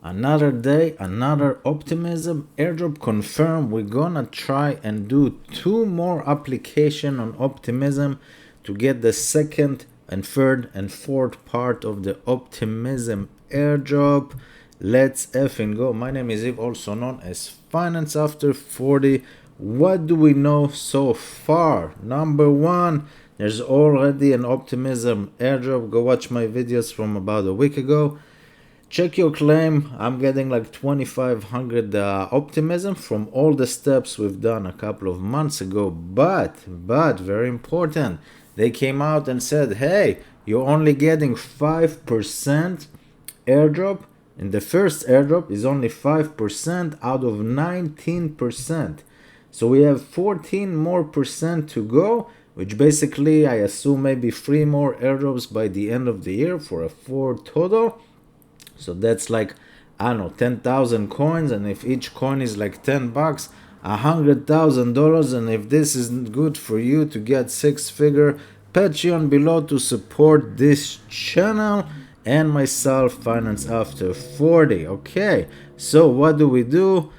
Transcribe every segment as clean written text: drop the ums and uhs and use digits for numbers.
Another day, another Optimism airdrop confirmed. We're gonna try and do 2 more application on Optimism to get the second and third and fourth part of the Optimism airdrop. Let's effing go. My name is Eve, also known as Finance After 40. What do we know so far? Number one, there's already an Optimism airdrop. Go watch my videos from about a week ago. Check your claim. I'm getting like 2,500 Optimism from all the steps we've done a couple of months ago. But, very important, they came out and said, hey, you're only getting 5% airdrop. And the first airdrop is only 5% out of 19%. So we have 14 more percent to go, which basically I assume maybe 3 more airdrops by the end of the year for a 4 total. So that's like, I don't know, 10,000 coins, and if each coin is like $10, $100,000. And if this isn't good for you to get 6-figure, Patreon below to support this channel and myself, Finance After 40. Okay, so what do we do?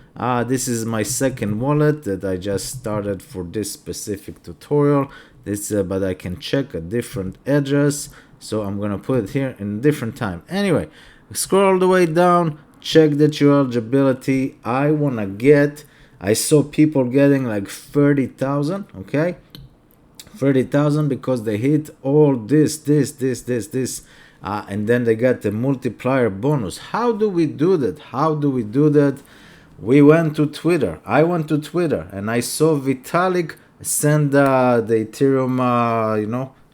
This is my second wallet that I just started for this specific tutorial. But I can check a different address, so I'm gonna put it here in a different time. Anyway, scroll all the way down, check that your eligibility. I saw people getting like 30,000, okay? 30,000 because they hit all this, and then they got the multiplier bonus. How do we do that? We went to Twitter. I went to Twitter and I saw Vitalik send the Ethereum,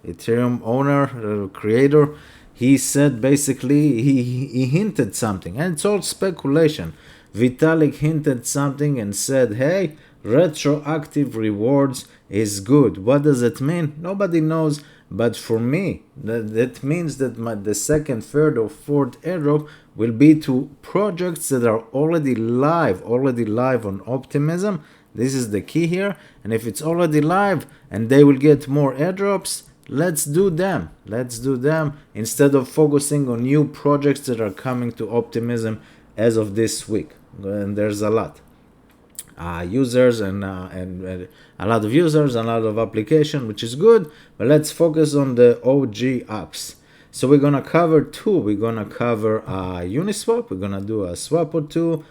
Ethereum owner, creator. He said basically he hinted something, and it's all speculation. Vitalik hinted something and said, hey, retroactive rewards is good. What does it mean? Nobody knows. But for me, that means that the second, third, or fourth airdrop will be to projects that are already live on Optimism. This is the key here. And if it's already live and they will get more airdrops, let's do them instead of focusing on new projects that are coming to Optimism as of this week. And there's a lot. Users and a lot of users and a lot of application, which is good, but let's focus on the OG apps. So we're gonna cover 2. We're gonna cover Uniswap. We're gonna do a swap or 2,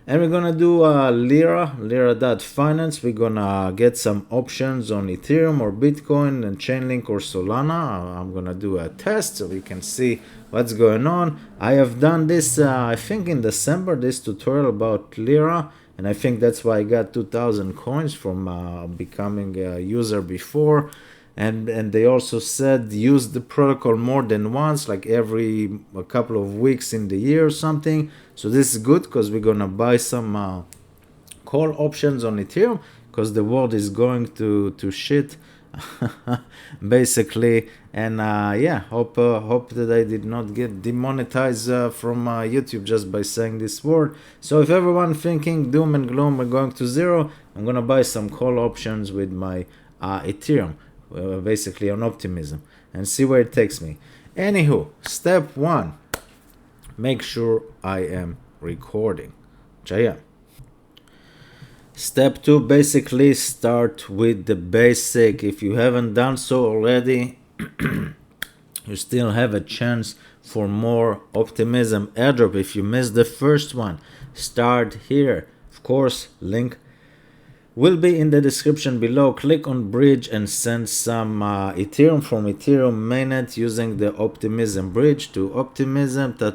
and we're gonna do Lyra.finance. We're gonna get some options on Ethereum or Bitcoin and Chainlink or Solana. I'm gonna do a test so we can see what's going on. I have done this I think in December, this tutorial about Lyra. And I think that's why I got 2,000 coins from becoming a user before. And they also said use the protocol more than once, like every a couple of weeks in the year or something. So this is good because we're going to buy some call options on Ethereum because the world is going to shit. Basically, and hope that I did not get demonetized from YouTube just by saying this word. So if everyone thinking doom and gloom are going to zero, I'm gonna buy some call options with my Ethereum, basically on Optimism, and see where it takes me. Anywho, step 1, make sure I am recording. Jaya. Step 2, basically start with the basic. If you haven't done so already, you still have a chance for more Optimism airdrop. If you missed the first one, start here. Of course, link will be in the description below. Click on bridge and send some Ethereum from Ethereum mainnet using the Optimism bridge to Optimism. Switch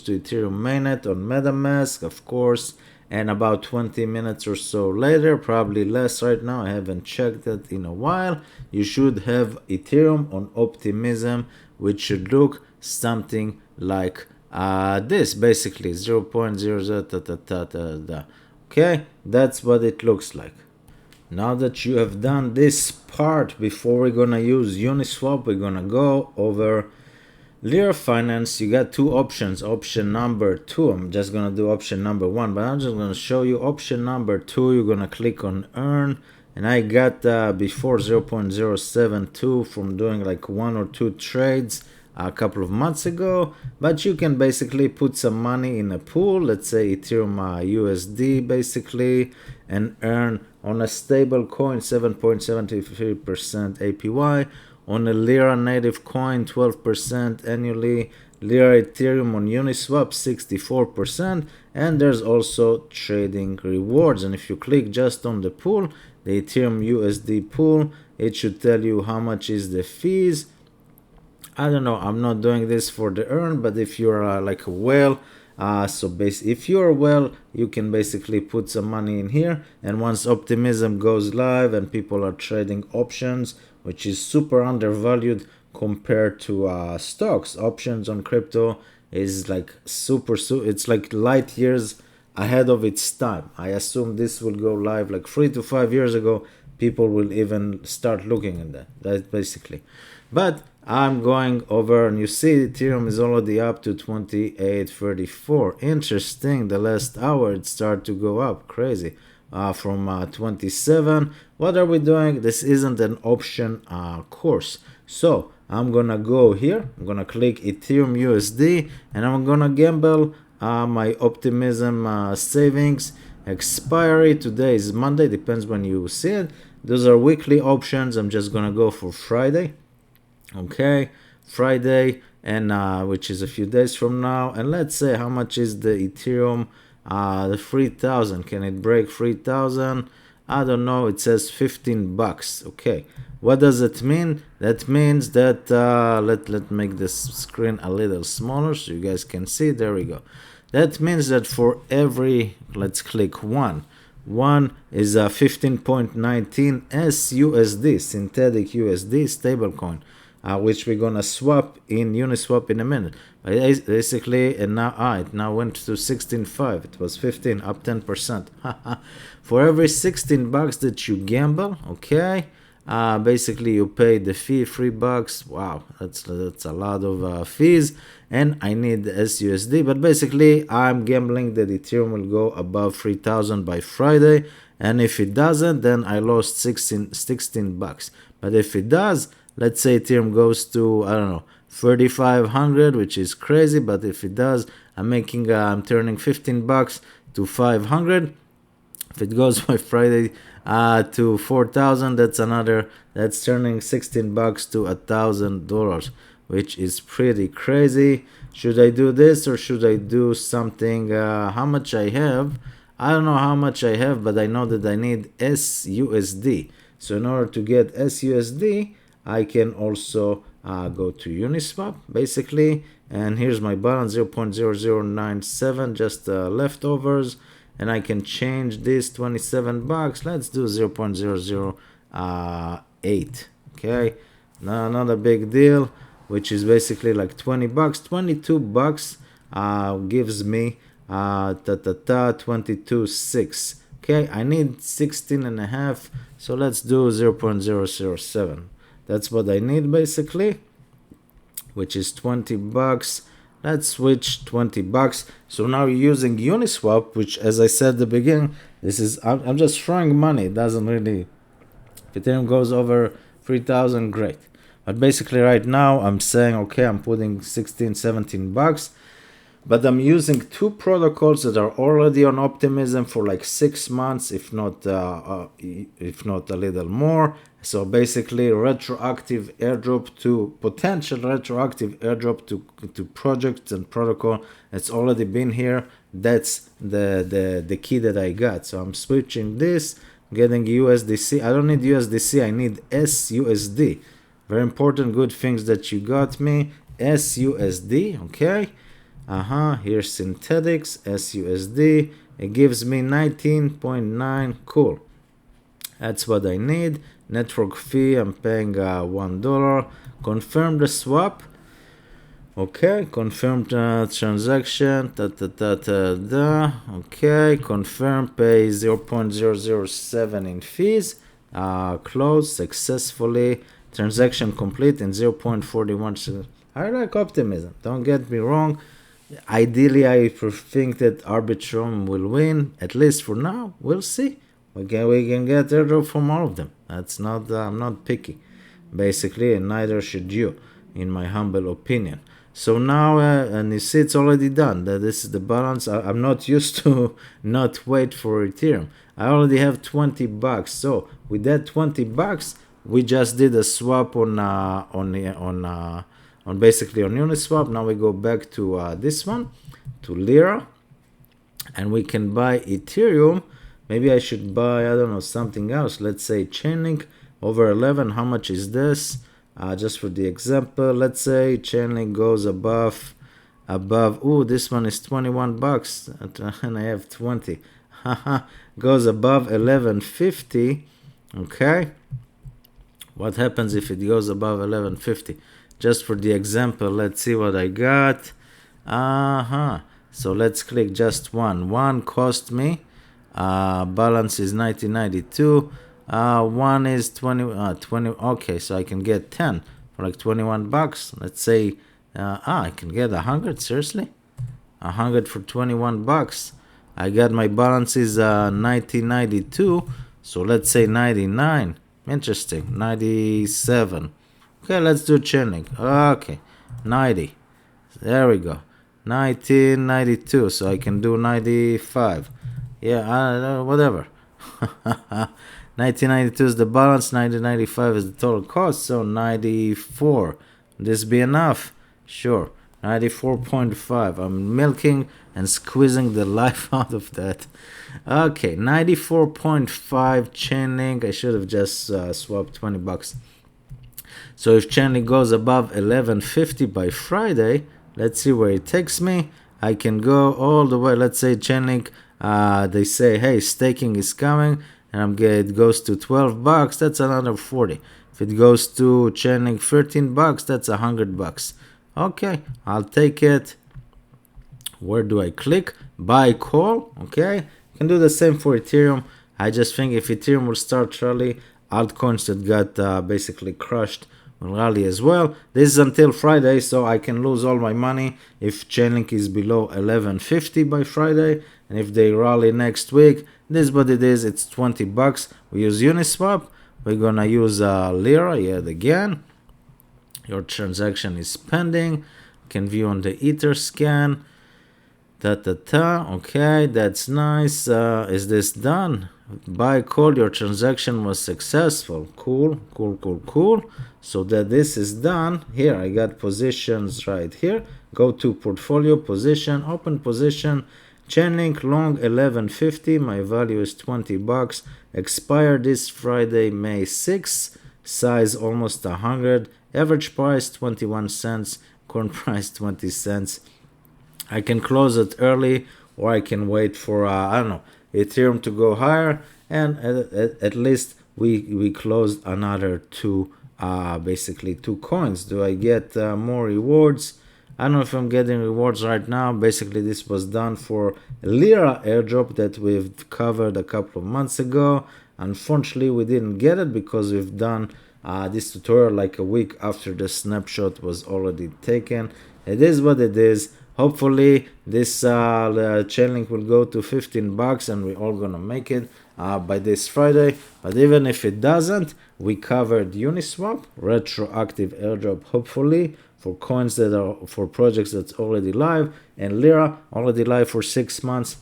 to Ethereum mainnet on MetaMask, of course. And about 20 minutes or so later, probably less right now, I haven't checked that in a while, you should have Ethereum on Optimism, which should look something like this, basically 0.00. Okay, that's what it looks like. Now that you have done this part, before we're gonna use Uniswap, we're gonna go over Lyra Finance. You got 2 options. Option number 2, I'm just gonna do option number 1, but I'm just gonna show you option number 2. You're gonna click on earn, and I got before 0.072 from doing like 1 or 2 trades. a couple of months ago, but you can basically put some money in a pool, let's say Ethereum USD basically, and earn on a stable coin 7.73% APY, on a Lyra native coin 12% annually, Lyra Ethereum on Uniswap 64%, and there's also trading rewards. And if you click just on the pool, the Ethereum USD pool, it should tell you how much is the fees. I don't know, I'm not doing this for the earn, but if you're like a whale, if you're a whale, you can basically put some money in here, and once Optimism goes live and people are trading options, which is super undervalued compared to stocks, options on crypto is like it's like light years ahead of its time. I assume this will go live like 3 to 5 years ago. People will even start looking at that. That's basically. But I'm going over, and you see Ethereum is already up to 28.34. Interesting. The last hour it started to go up. Crazy. From 27. What are we doing? This isn't an option course. So I'm gonna go here. I'm gonna click Ethereum USD, and I'm gonna gamble my Optimism savings. Expiry today is Monday, depends when you see it. Those are weekly options. I'm just gonna go for Friday. Okay, Friday, and which is a few days from now. And let's say how much is the Ethereum, the 3,000. Can it break 3,000? I don't know. It says $15. Okay, what does it mean? That means that let make this screen a little smaller so you guys can see. There we go. That means that for every, let's click one is a 15.19 SUSD, synthetic USD stablecoin, which we're gonna swap in Uniswap in a minute. But basically, and now it now went to 16.5. It was 15, up 10%. For every $16 that you gamble, okay, basically you pay the fee, $3. Wow, that's a lot of fees, and I need the SUSD. But basically, I'm gambling that Ethereum will go above 3,000 by Friday, and if it doesn't, then I lost $16. But if it does, let's say Ethereum goes to, I don't know, 3,500, which is crazy, but if it does, I'm turning $15 to 500. If it goes by Friday to 4,000, that's turning $16 to $1,000, which is pretty crazy. Should I do this or should I do something? How much I have? I don't know how much I have, but I know that I need SUSD. So in order to get SUSD, I can also go to Uniswap, basically, and here's my balance, 0.0097, just leftovers, and I can change this $27. Let's do 0.008. Okay, not a big deal, which is basically like $20. $22 gives me 22.6. Okay, I need 16.5, so let's do 0.007. That's what I need basically, which is $20. Let's switch $20. So now you're using Uniswap, which, as I said at the beginning, I'm just throwing money. It doesn't really, if Ethereum goes over 3,000, great. But basically right now I'm saying, okay, I'm putting $16-17, but I'm using two protocols that are already on Optimism for like 6 months, if not a little more. So basically, retroactive airdrop to projects and protocol that's already been here. That's the key that I got. So I'm switching this, getting USDC. I don't need USDC. I need SUSD. Very important, good things that you got me. SUSD. Okay. Here's synthetics, SUSD. It gives me 19.9. Cool. That's what I need. Network fee, I'm paying $1. Confirm the swap. Okay, confirm the transaction. Okay, confirm, pay 0.007 in fees. Close successfully. Transaction complete in 0.41. I like Optimism, don't get me wrong. Ideally, I think that Arbitrum will win, at least for now. We'll see. We can get airdrop from all of them. That's not, I'm not picky, basically, and neither should you. in my humble opinion. So now, and you see it's already done. That this is the balance. I'm not used to not wait for Ethereum. I already have $20. So with that $20, we just did a swap on basically on Uniswap. Now we go back to this one, to Lyra, and we can buy Ethereum. Maybe I should buy, I don't know, something else. Let's say Chainlink over 11. How much is this? Just for the example, let's say Chainlink goes above. Oh, this one is $21, and I have 20. Goes above 1150. Okay. What happens if it goes above 1150? Just for the example, let's see what I got. So let's click just one. One cost me. Balance is 1992. One is 20. Okay, so I can get 10 for like $21. Let's say, I can get 100. Seriously, 100 for $21. I got my balance is 1992. So let's say 99. Interesting. 97. Okay, let's do Chainlink. Okay, 90. There we go. 1992. So I can do 95. Yeah, whatever. 1992 is the balance, 1995 is the total cost, so 94. This be enough? Sure. 94.5. I'm milking and squeezing the life out of that. Okay, 94.5 Chainlink. I should have just swapped $20. So if Chainlink goes above 1150 by Friday, let's see where it takes me. I can go all the way. Let's say Chainlink, they say, hey, staking is coming. And it goes to $12, that's another 40. If it goes to Chainlink $13, that's $100. Okay, I'll take it. Where do I click? Buy call. Okay, you can do the same for Ethereum. I just think if Ethereum will start rally, altcoins that got basically crushed will rally as well. This is until Friday, so I can lose all my money if Chainlink is below 1150 by Friday. And if they rally next week, this is what it is. It's $20. We use Uniswap. We're gonna use Lyra yet again. Your transaction is pending. You can view on the Ether scan. Okay, that's nice. Is this done? Buy call. Your transaction was successful. Cool. So that this is done. Here I got positions right here. Go to portfolio position. Open position. Chainlink long 1150. My value is $20. Expire this Friday, May 6th. Size almost 100. Average price 21 cents. Current price 20 cents. I can close it early, or I can wait for I don't know, Ethereum to go higher, and at least we closed another basically two coins. Do I get more rewards? I don't know if I'm getting rewards right now. Basically, this was done for Lyra airdrop that we've covered a couple of months ago. Unfortunately, we didn't get it because we've done this tutorial like a week after the snapshot was already taken. It is what it is. Hopefully, this Chainlink will go to $15 and we're all gonna make it by this Friday. But even if it doesn't, we covered Uniswap, retroactive airdrop, hopefully, for coins that are for projects that's already live, and Lyra already live for 6 months.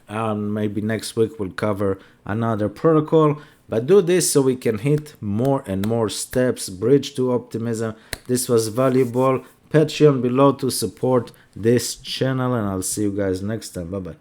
And maybe next week we'll cover another protocol. But do this so we can hit more and more steps, bridge to optimism. This was valuable. Patreon below to support this channel, and I'll see you guys next time. Bye bye.